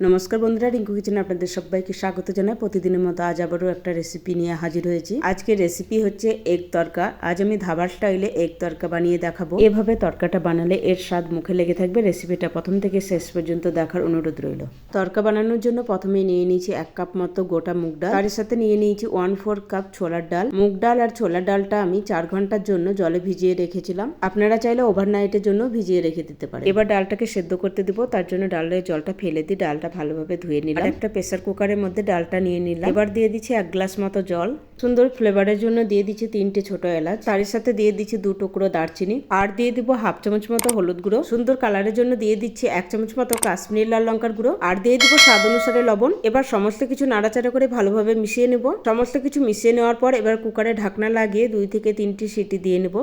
নমস্কার বন্ধুরা, রিঙ্কু কিচেনে আপনাদের সবাইকে স্বাগত জানাই। প্রতিদিনের মতো আজ আবারও একটা রেসিপি নিয়ে হাজির হয়েছি। আজকের রেসিপি হচ্ছে এগ তরকা। আজ আমি ধাবার স্টাইলে এগ তরকা বানিয়ে দেখাবো। এভাবে তরকাটা বানালে এর স্বাদ মুখে লেগে থাকবে। রেসিপিটা প্রথম থেকে শেষ পর্যন্ত দেখার অনুরোধ রইল। তরকা বানানোর জন্য প্রথমে নিয়ে নিয়েছি 1 কাপ মতো গোটা মুগ ডাল। তার সাথে নিয়ে নিয়েছি 1/4 কাপ ছোলার ডাল। মুগ ডাল আর ছোলার ডালটা আমি 4 ঘন্টার জন্য জলে ভিজিয়ে রেখেছিলাম। আপনারা চাইলে ওভারনাইটের জন্য ভিজিয়ে রেখে দিতে পারেন। এবার ডালটাকে সেদ্ধ করতে দিব। তার জন্য ডালের জলটা ফেলে দিই, ডালটা ভালোভাবে ধুয়ে নিলাম। একটা প্রেসার কুকারের মধ্যে ডালটা নিয়ে নিলাম। এবার দিয়ে দিচ্ছি 1 গ্লাস মতো জল। সুন্দর ফ্লেভারের জন্য দিয়ে দিচ্ছি 3টে ছোট এলাচ। তার সাথে দিয়ে দিচ্ছি 2 টুকরো দারচিনি। আর দিয়ে দিব 1/2 চামচ মতো হলুদ গুঁড়ো। সুন্দর কালারের জন্য দিয়ে দিচ্ছি 1 চামচ মতো কাশ্মীরি লাল লঙ্কার গুঁড়ো। আর দিয়ে দিব স্বাদ অনুসারে লবণ। এবার সমস্ত কিছু নাড়াচাড়া করে ভালোভাবে মিশিয়ে নেব। সমস্ত কিছু মিশিয়ে নেওয়ার পর এবার কুকারে ঢাকনা লাগিয়ে 2 থেকে 3টি সিটি দিয়ে নেব।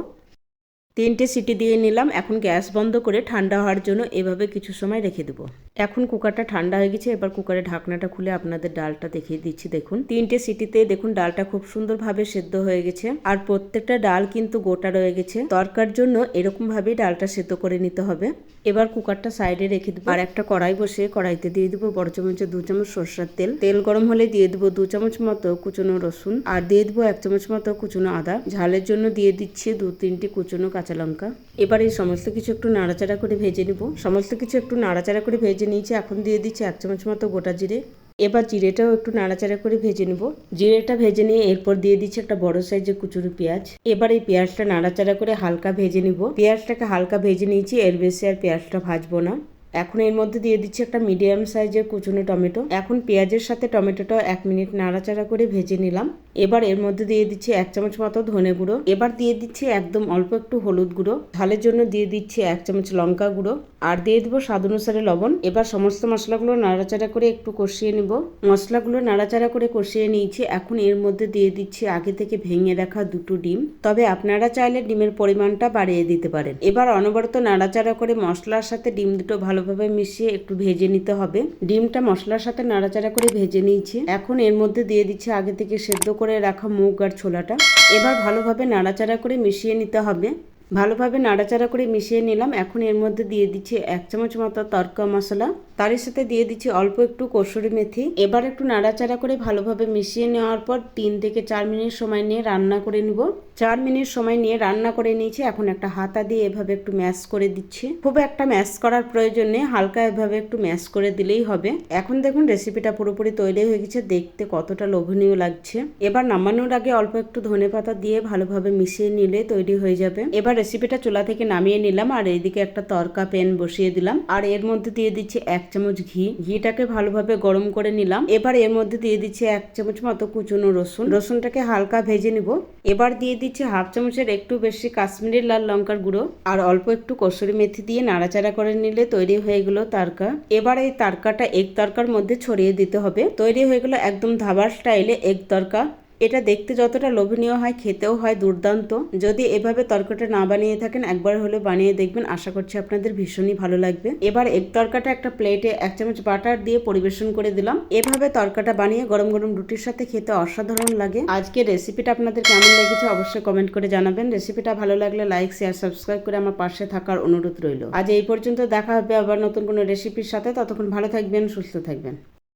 3টে সিটি দিয়ে নিলাম। এখন গ্যাস বন্ধ করে ঠান্ডা হওয়ার জন্য এভাবে কিছু সময় রেখে দেবো। এখন কুকারটা ঠান্ডা হয়ে গেছে। এবার কুকারের ঢাকনাটা খুলে আপনাদের ডালটা দেখিয়ে দিচ্ছি। দেখুন 3টে সিটিতে দেখুন ডালটা খুব সুন্দরভাবে সেদ্ধ হয়ে গেছে। আর প্রত্যেকটা ডাল কিন্তু গোটা রয়ে গেছে। তরকার জন্য এরকম ভাবেই ডালটা সেদ্ধ করে নিতে হবে। এবার কুকারটা সাইডে রেখে দেবো। আর একটা কড়াই বসে কড়াইতে দিয়ে দেবো বড় চামচে 2 চামচ সরষের তেল। তেল গরম হলে দিয়ে দেবো 2 চামচ মতো কুচনো রসুন। আর দিয়ে দেবো 1 চামচ মতো কুচনো আদা। ঝালের জন্য দিয়ে দিচ্ছি 2-3টি কুচনো কাঁচা লঙ্কা। এবার এই সমস্ত কিছু একটু নাড়াচাড়া করে ভেজে নিব। সমস্ত কিছু একটু নাড়াচাড়া করে ভেজে নিয়েছি। এখন দিয়ে দিচ্ছি 1 চামচ মতো গোটা জিরে। এবার জিরেটাও একটু নাড়াচাড়া করে ভেজে নেব। জিরেটা ভেজে নিয়ে এরপর দিয়ে দিচ্ছি একটা বড় সাইজের কুচুরি পেঁয়াজ। এবার এই পেঁয়াজটা নাড়াচাড়া করে হালকা ভেজে নিব। পেঁয়াজটাকে হালকা ভেজে নিয়েছি, এর বেশি আর পেঁয়াজটা ভাজবো না। এখন এর মধ্যে দিয়ে দিচ্ছি একটা মিডিয়াম সাইজের কুচনো টমেটো। এখন পেঁয়াজের সাথে টমেটোটা 1 মিনিট নাড়াচাড়া করে ভেজে নিলাম। এবার এর মধ্যে দিয়ে দিচ্ছি 1 চামচ মতো ধনে গুঁড়ো। এবার দিয়ে দিচ্ছি একদম অল্প একটু হলুদ গুঁড়ো। ঝালের জন্য দিয়ে দিচ্ছি 1 চামচ লঙ্কা গুঁড়ো। আর দিয়ে দেবো স্বাদ অনুসারে লবণ। এবার সমস্ত মশলাগুলো নাড়াচাড়া করে একটু কষিয়ে নিব। মশলাগুলো নাড়াচাড়া করে কষিয়ে নিয়েছি। এখন এর মধ্যে দিয়ে দিচ্ছি আগে থেকে ভেঙে রাখা 2টো ডিম। তবে আপনারা চাইলে ডিমের পরিমাণটা বাড়িয়ে দিতে পারেন। এবার অনবরত নাড়াচাড়া করে মশলার সাথে ডিম দুটো ভালোভাবে মিশিয়ে একটু ভেজে নিতে হবে। ডিমটা মশলার সাথে নাড়াচাড়া করে ভেজে নিয়েছি। এখন এর মধ্যে দিয়ে দিচ্ছি আগে থেকে সেদ্ধ করে রাখা মুগ আর ছোলাটা। এবার ভালোভাবে নাড়াচাড়া করে মিশিয়ে নিতে হবে। ভালোভাবে নাড়াচাড়া করে মিশিয়ে নিলাম। এখন এর মধ্যে দিয়ে দিচ্ছি 1 চামচ মতো তড়কা মশলা। তার সাথে দিয়ে দিচ্ছি অল্প একটু কসুরি মেথি। এবার একটু নাড়াচাড়া করে ভালোভাবে মিশিয়ে নেওয়ার পর 3 থেকে 4 মিনিট সময় নিয়ে রান্না করে নিব। 4 মিনিট সময় নিয়ে রান্না করে নিয়েছি। এখন একটা হাতা দিয়ে এভাবে একটু ম্যাশ করে দিচ্ছি। খুব একটা ম্যাশ করার প্রয়োজন নেই, হালকা এভাবে একটু ম্যাশ করে দিলেই হবে। এখন দেখুন রেসিপিটা পুরোপুরি তৈরি হয়ে গেছে। দেখতে কতটা লোভনীয় লাগছে। এবার নামানোর আগে অল্প একটু ধনেপাতা দিয়ে ভালোভাবে মিশিয়ে নিলে তৈরি হয়ে যাবে। এবার রেসিপিটা চুলা থেকে নামিয়ে নিলাম। আর এইদিকে একটা তড়কা প্যান বসিয়ে দিলাম। আর এর মধ্যে দিয়ে দিচ্ছি 1 চামচ ঘি। ঘিটাকে ভালোভাবে গরম করে নিলাম। এবার এর মধ্যে দিয়ে দিচ্ছি 1 চামচ মতো কুচনো রসুন। রসুনটাকে হালকা ভেজে নিব। এবার দিয়ে দিচ্ছি 1/2 চামচের একটু বেশি কাশ্মীরি লাল লঙ্কার গুঁড়ো। আর অল্প একটু কসুরি মেথি দিয়ে নাড়াচাড়া করে নিলে তৈরি হয়ে গেল তড়কা। এবার এই তড়কাটা এগ তড়কার মধ্যে ছড়িয়ে দিতে হবে। তৈরি হয়ে গেল একদম ধাবার স্টাইলে এগ তড়কা। এটা দেখতে যতটা লোভনীয় হয়, খেতেও হয় দুর্দান্ত। যদি এভাবে তরকাটা না বানিয়ে থাকেন, একবার হলে বানিয়ে দেখবেন। আশা করছি আপনাদের ভীষণই ভালো লাগবে। এবার এগ তরকাটা একটা প্লেটে 1 চামচ বাটার দিয়ে পরিবেশন করে দিলাম। এভাবে তরকাটা বানিয়ে গরম গরম রুটির সাথে খেতে অসাধারণ লাগে। আজকে রেসিপিটা আপনাদের কেমন লেগেছে অবশ্যই কমেন্ট করে জানাবেন। রেসিপিটা ভালো লাগলে লাইক, শেয়ার, সাবস্ক্রাইব করে আমার পাশে থাকার অনুরোধ রইল। আজ এই পর্যন্ত, দেখা হবে আবার নতুন কোনো রেসিপির সাথে। ততক্ষণ ভালো থাকবেন, সুস্থ থাকবেন।